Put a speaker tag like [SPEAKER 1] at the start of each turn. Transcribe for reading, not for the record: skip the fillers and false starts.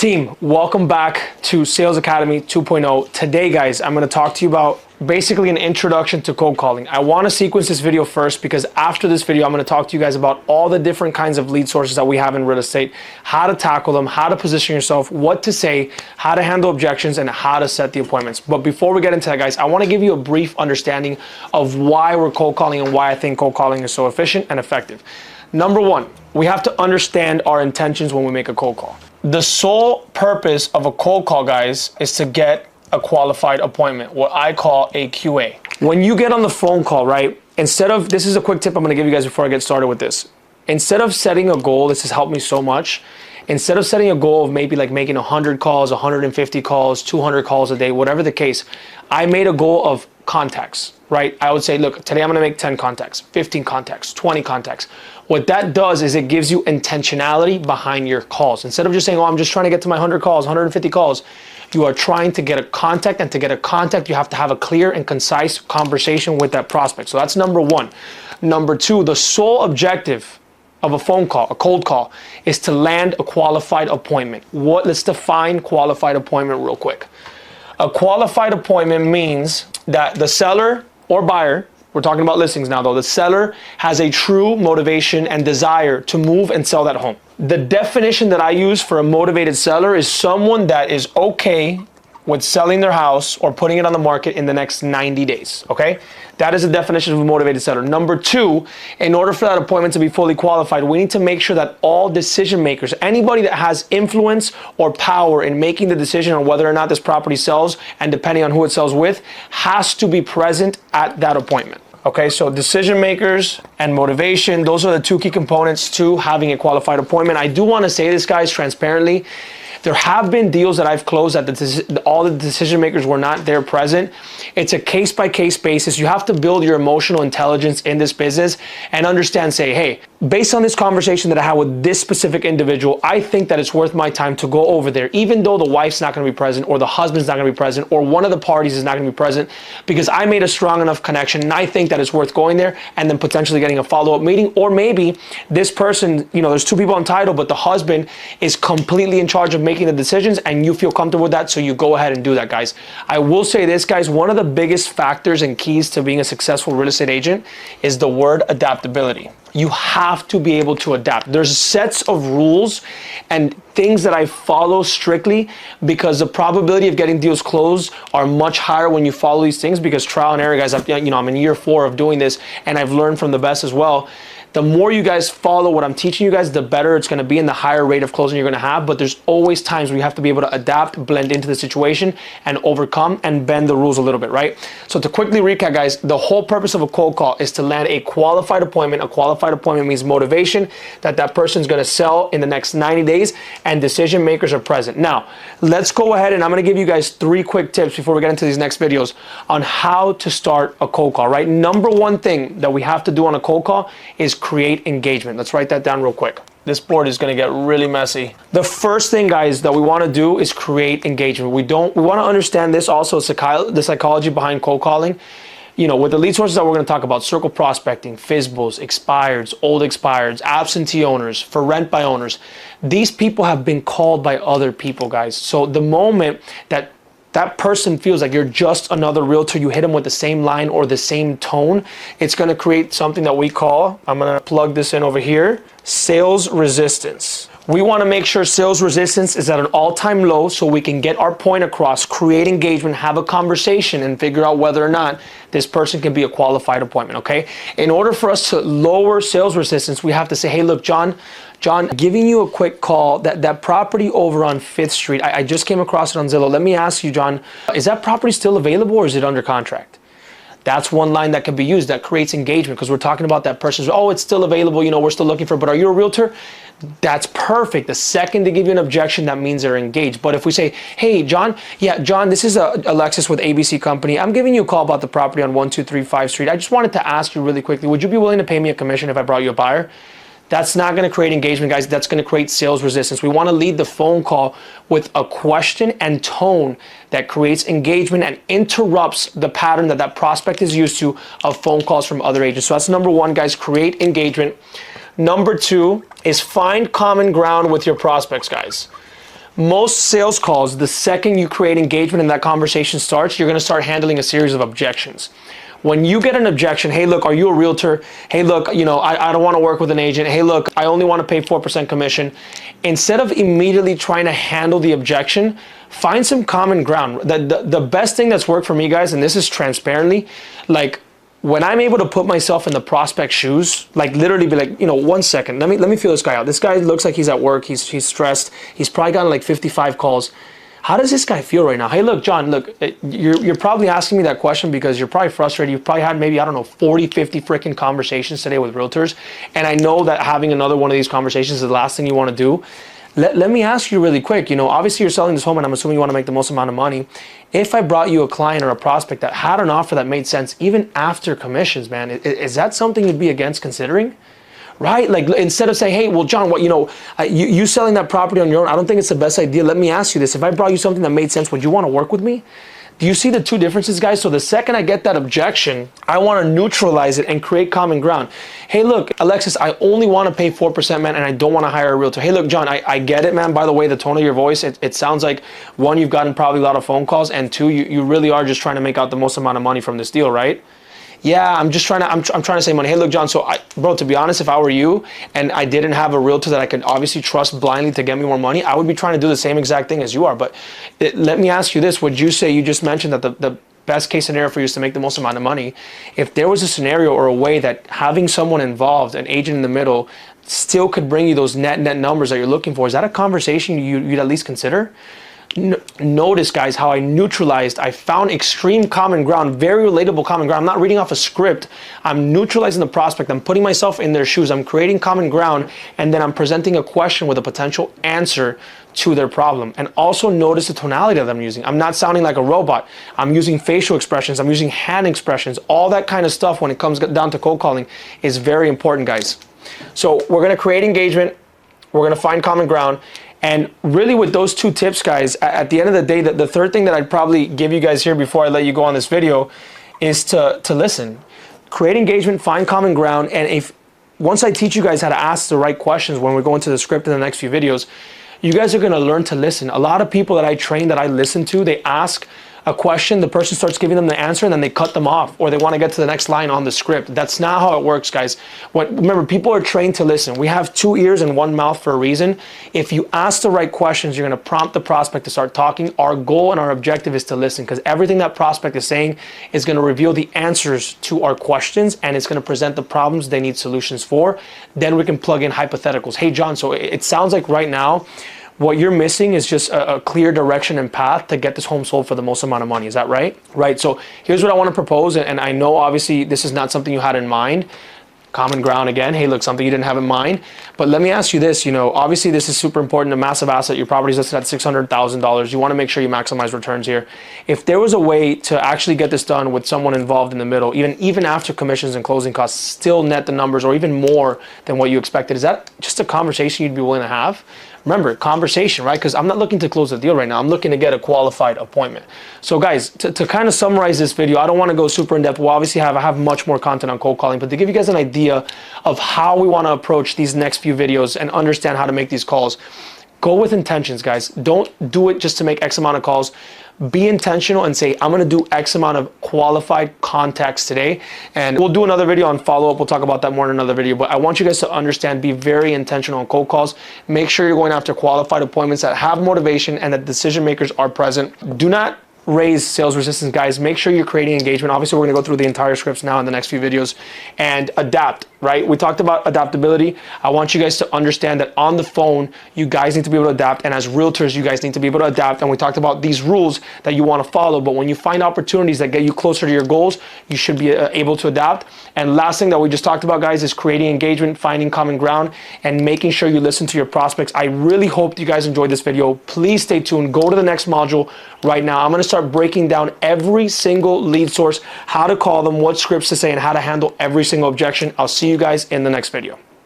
[SPEAKER 1] Team, welcome back to Sales Academy 2.0. Today, guys, I'm going to talk to you about basically an introduction to cold calling. I want to sequence this video first because after this video, I'm going to talk to you guys about all the different kinds of lead sources that we have in real estate, how to tackle them, how to position yourself, what to say, how to handle objections, and how to set the appointments. But before we get into that, guys, I want to give you a brief understanding of why we're cold calling and why I think cold calling is so efficient and effective. Number one, we have to understand our intentions when we make a cold call. The sole purpose of a cold call, guys, is to get a qualified appointment, what I call a QA. When you get on the phone call, right, instead of, this is a quick tip I'm gonna give you guys before I get started with this. Instead of setting a goal, this has helped me so much. Instead of setting a goal of maybe like making 100 calls, 150 calls, 200 calls a day, whatever the case, I made a goal of contacts, right? I would say, look, today I'm gonna make 10 contacts, 15 contacts, 20 contacts. What that does is it gives you intentionality behind your calls. Instead of just saying, oh, I'm just trying to get to my 100 calls, 150 calls, you are trying to get a contact, and to get a contact, you have to have a clear and concise conversation with that prospect. So that's number one. Number two, the sole objective of a phone call, a cold call, is to land a qualified appointment. Let's define qualified appointment real quick. A qualified appointment means that the seller or buyer, we're talking about listings now though, the seller has a true motivation and desire to move and sell that home. The definition that I use for a motivated seller is someone that is okay with selling their house or putting it on the market in the next 90 days, okay? That is the definition of a motivated seller. Number two, in order for that appointment to be fully qualified, we need to make sure that all decision makers, anybody that has influence or power in making the decision on whether or not this property sells, and depending on who it sells with, has to be present at that appointment. Okay, so decision makers and motivation, those are the two key components to having a qualified appointment. I do want to say this, guys, transparently. There have been deals that I've closed that all the decision makers were not there present. It's a case-by-case basis. You have to build your emotional intelligence in this business and understand, say, hey, based on this conversation that I had with this specific individual, I think that it's worth my time to go over there, even though the wife's not going to be present, or the husband's not going to be present, or one of the parties is not going to be present, because I made a strong enough connection and I think that it's worth going there and then potentially getting a follow-up meeting. Or maybe this person, you know, there's two people on title, but the husband is completely in charge of making the decisions and you feel comfortable with that, so you go ahead and do that, guys. I will say this, guys, one of the biggest factors and keys to being a successful real estate agent is the word adaptability. You have to be able to adapt. There's sets of rules and things that I follow strictly because the probability of getting deals closed are much higher when you follow these things, because trial and error, guys, I'm in year 4 of doing this and I've learned from the best as well. The more you guys follow what I'm teaching you guys, the better it's going to be and the higher rate of closing you're going to have. But there's always times where you have to be able to adapt, blend into the situation, and overcome and bend the rules a little bit, right? So to quickly recap, guys, the whole purpose of a cold call is to land a qualified appointment. A qualified appointment means motivation, that person's going to sell in the next 90 days, and decision makers are present. Now, let's go ahead and I'm going to give you guys 3 quick tips before we get into these next videos on how to start a cold call, right? Number one thing that we have to do on a cold call is create engagement. Let's write that down real quick. This board is going to get really messy. The first thing, guys, that we want to do is create engagement. We want to understand this also, the psychology behind cold calling. You know, with the lead sources that we're going to talk about, circle prospecting, FSBOs, expireds, old expireds, absentee owners, for rent by owners, these people have been called by other people, guys. So the moment that person feels like you're just another realtor, you hit them with the same line or the same tone, it's going to create something that we call, I'm going to plug this in over here, sales resistance. We want to make sure sales resistance is at an all-time low so we can get our point across, create engagement, have a conversation, and figure out whether or not this person can be a qualified appointment, okay? In order for us to lower sales resistance, we have to say, hey, look, John, giving you a quick call, that property over on 5th Street, I just came across it on Zillow. Let me ask you, John, is that property still available or is it under contract? That's one line that can be used that creates engagement, because we're talking about that person's, oh, it's still available, you know, we're still looking for it, but are you a realtor? That's perfect. The second they give you an objection, that means they're engaged. But if we say, hey, John, this is Alexis with ABC Company. I'm giving you a call about the property on 1235 Street. I just wanted to ask you really quickly, would you be willing to pay me a commission if I brought you a buyer? That's not going to create engagement, guys. That's going to create sales resistance. We want to lead the phone call with a question and tone that creates engagement and interrupts the pattern that prospect is used to of phone calls from other agents. So that's number one, guys, create engagement. Number two is find common ground with your prospects, guys. Most sales calls, the second you create engagement and that conversation starts, you're going to start handling a series of objections. When you get an objection, hey, look, are you a realtor? Hey, look, I don't want to work with an agent. Hey, look, I only want to pay 4% commission. Instead of immediately trying to handle the objection, find some common ground. The best thing that's worked for me, guys, and this is transparently, like, when I'm able to put myself in the prospect's shoes, like literally be like, 1 second, let me feel this guy out. This guy looks like he's at work, he's stressed, he's probably gotten like 55 calls. How does this guy feel right now? Hey, look, John, look, you're probably asking me that question because you're probably frustrated. You've probably had maybe, 40, 50 freaking conversations today with realtors. And I know that having another one of these conversations is the last thing you want to do. Let me ask you really quick, obviously you're selling this home and I'm assuming you want to make the most amount of money. If I brought you a client or a prospect that had an offer that made sense, even after commissions, man, is that something you'd be against considering? Right? Like, instead of saying, hey, well, John, you selling that property on your own, I don't think it's the best idea. Let me ask you this. If I brought you something that made sense, would you want to work with me? Do you see the two differences, guys? So the second I get that objection, I want to neutralize it and create common ground. Hey, look, Alexis, I only want to pay 4%, man, and I don't want to hire a realtor. Hey, look, John, I get it, man. By the way, the tone of your voice, it sounds like, one, you've gotten probably a lot of phone calls, and two, you really are just trying to make out the most amount of money from this deal, right? Yeah, I'm trying to save money. Hey, look, John, bro, to be honest, if I were you and I didn't have a realtor that I could obviously trust blindly to get me more money, I would be trying to do the same exact thing as you are. But let me ask you this. Would you say, you just mentioned that the best case scenario for you is to make the most amount of money. If there was a scenario or a way that having someone involved, an agent in the middle, still could bring you those net numbers that you're looking for, is that a conversation you'd at least consider? Notice, guys, how I found extreme common ground, very relatable common ground. I'm not reading off a script. I'm neutralizing the prospect. I'm putting myself in their shoes. I'm creating common ground, and then I'm presenting a question with a potential answer to their problem. And also notice the tonality that I'm using. I'm not sounding like a robot. I'm using facial expressions. I'm using hand expressions. All that kind of stuff when it comes down to cold calling is very important, guys. So we're going to create engagement. We're going to find common ground. And really, with those two tips, guys, at the end of the day, the third thing that I'd probably give you guys here before I let you go on this video is to listen. Create engagement, find common ground, and once I teach you guys how to ask the right questions when we go into the script in the next few videos, you guys are going to learn to listen. A lot of people that I train, that I listen to, they ask a question, the person starts giving them the answer, and then they cut them off, or they want to get to the next line on the script. That's not how it works, guys. Remember, people are trained to listen. We have 2 ears and 1 mouth for a reason. If you ask the right questions, you're going to prompt the prospect to start talking. Our goal and our objective is to listen, because everything that prospect is saying is going to reveal the answers to our questions, and it's going to present the problems they need solutions for. Then we can plug in hypotheticals. Hey, John, so it sounds like right now, what you're missing is just a clear direction and path to get this home sold for the most amount of money. Is that right? Right. So here's what I want to propose. And I know obviously this is not something you had in mind. Common ground again. Hey, look, something you didn't have in mind. But let me ask you this, obviously this is super important, a massive asset. Your property's listed at $600,000. You want to make sure you maximize returns here. If there was a way to actually get this done with someone involved in the middle, even after commissions and closing costs, still net the numbers or even more than what you expected, is that just a conversation you'd be willing to have? Remember, conversation, right? Because I'm not looking to close the deal right now. I'm looking to get a qualified appointment. So guys, to kind of summarize this video, I don't want to go super in depth. We'll obviously I have much more content on cold calling, but to give you guys an idea of how we want to approach these next few videos and understand how to make these calls, go with intentions, guys. Don't do it just to make X amount of calls. Be intentional and say, I'm going to do X amount of qualified contacts today. And we'll do another video on follow-up. We'll talk about that more in another video. But I want you guys to understand, be very intentional on cold calls. Make sure you're going after qualified appointments that have motivation and that decision makers are present. Do not raise sales resistance, guys. Make sure you're creating engagement. Obviously, we're going to go through the entire scripts now in the next few videos, and adapt, right? We talked about adaptability. I want you guys to understand that on the phone, you guys need to be able to adapt, and as realtors, you guys need to be able to adapt. And we talked about these rules that you want to follow, but when you find opportunities that get you closer to your goals, you should be able to adapt. And last thing that we just talked about, guys, is creating engagement, finding common ground, and making sure you listen to your prospects. I really hope you guys enjoyed this video. Please stay tuned. Go to the next module right now. I'm going to start breaking down every single lead source, how to call them, what scripts to say, and how to handle every single objection. I'll see you guys in the next video.